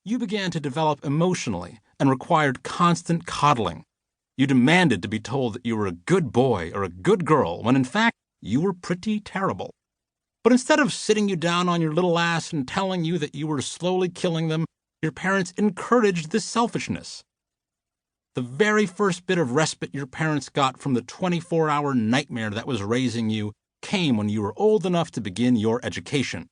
You began to develop emotionally and required constant coddling. You demanded to be told that you were a good boy or a good girl when in fact you were pretty terrible. But instead of sitting you down on your little ass and telling you that you were slowly killing them, your parents encouraged this selfishness. The very first bit of respite your parents got from the 24-hour nightmare that was raising you came when you were old enough to begin your education.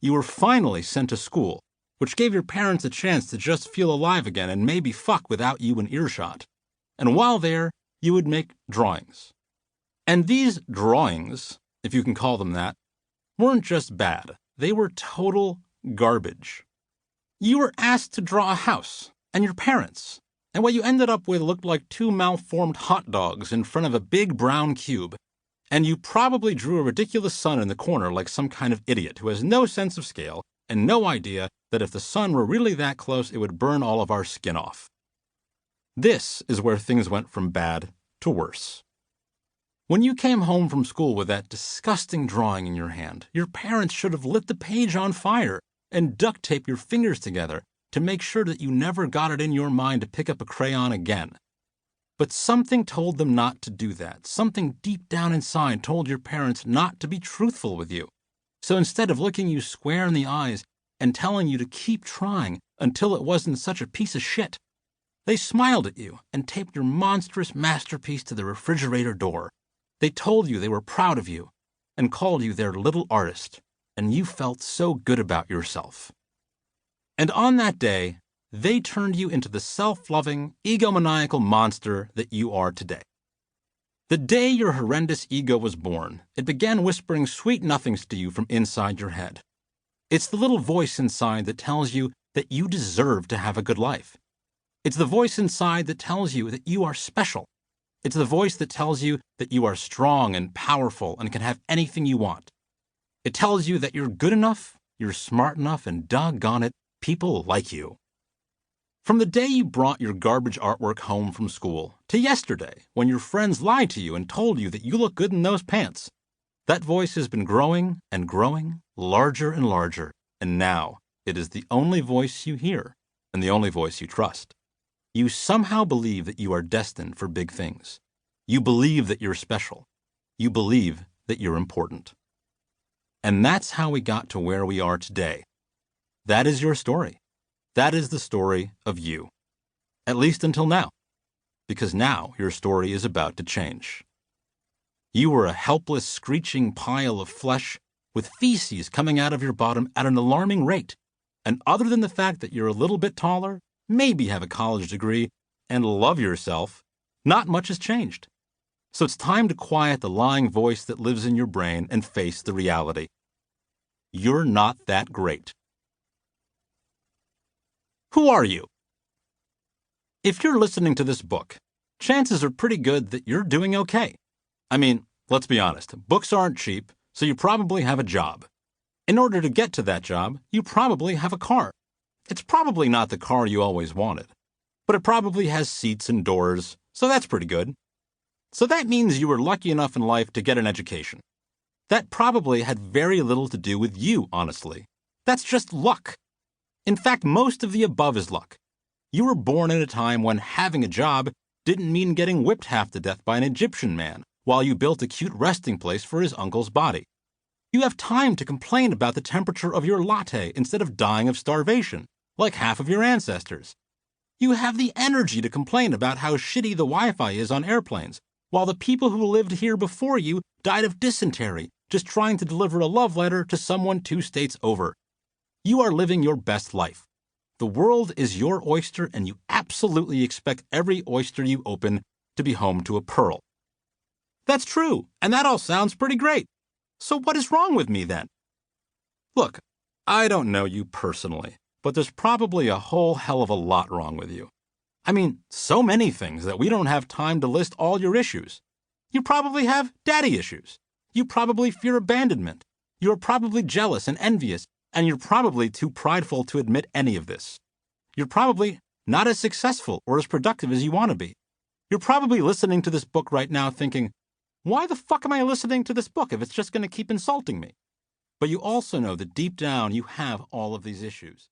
You were finally sent to school, which gave your parents a chance to just feel alive again and maybe fuck without you in earshot. And while there, you would make drawings. And these drawings, if you can call them that, weren't just bad. They were total garbage. You were asked to draw a house, and your parents, and what you ended up with looked like two malformed hot dogs in front of a big brown cube. And you probably drew a ridiculous sun in the corner like some kind of idiot who has no sense of scale and no idea that if the sun were really that close, it would burn all of our skin off. This is where things went from bad to worse. When you came home from school with that disgusting drawing in your hand, your parents should have lit the page on fire and duct taped your fingers together to make sure that you never got it in your mind to pick up a crayon again. But something told them not to do that. Something deep down inside told your parents not to be truthful with you. So instead of looking you square in the eyes and telling you to keep trying until it wasn't such a piece of shit, they smiled at you and taped your monstrous masterpiece to the refrigerator door. They told you they were proud of you and called you their little artist, and you felt so good about yourself. And on that day, they turned you into the self-loving, egomaniacal monster that you are today. The day your horrendous ego was born, it began whispering sweet nothings to you from inside your head. It's the little voice inside that tells you that you deserve to have a good life. It's the voice inside that tells you that you are special. It's the voice that tells you that you are strong and powerful and can have anything you want. It tells you that you're good enough, you're smart enough, and doggone it, people like you. From the day you brought your garbage artwork home from school to yesterday when your friends lied to you and told you that you look good in those pants, that voice has been growing and growing, larger and larger, and now it is the only voice you hear and the only voice you trust. You somehow believe that you are destined for big things. You believe that you're special. You believe that you're important. And that's how we got to where we are today. That is your story. That is the story of you. At least until now. Because now your story is about to change. You were a helpless, screeching pile of flesh with feces coming out of your bottom at an alarming rate. And other than the fact that you're a little bit taller, maybe have a college degree, and love yourself, not much has changed. So it's time to quiet the lying voice that lives in your brain and face the reality. You're not that great. Who are you? If you're listening to this book, chances are pretty good that you're doing okay. I mean, let's be honest, books aren't cheap, so you probably have a job. In order to get to that job, you probably have a car. It's probably not the car you always wanted, but it probably has seats and doors, so that's pretty good. So that means you were lucky enough in life to get an education. That probably had very little to do with you, honestly. That's just luck. In fact, most of the above is luck. You were born in a time when having a job didn't mean getting whipped half to death by an Egyptian man while you built a cute resting place for his uncle's body. You have time to complain about the temperature of your latte instead of dying of starvation, like half of your ancestors. You have the energy to complain about how shitty the Wi-Fi is on airplanes, while the people who lived here before you died of dysentery just trying to deliver a love letter to someone 2 states over. You are living your best life. The world is your oyster, and you absolutely expect every oyster you open to be home to a pearl. That's true, and that all sounds pretty great. So what is wrong with me then? Look, I don't know you personally, but there's probably a whole hell of a lot wrong with you. I mean, so many things that we don't have time to list all your issues. You probably have daddy issues. You probably fear abandonment. You're probably jealous and envious, and you're probably too prideful to admit any of this. You're probably not as successful or as productive as you want to be. You're probably listening to this book right now thinking, why the fuck am I listening to this book if it's just going to keep insulting me? But you also know that deep down you have all of these issues.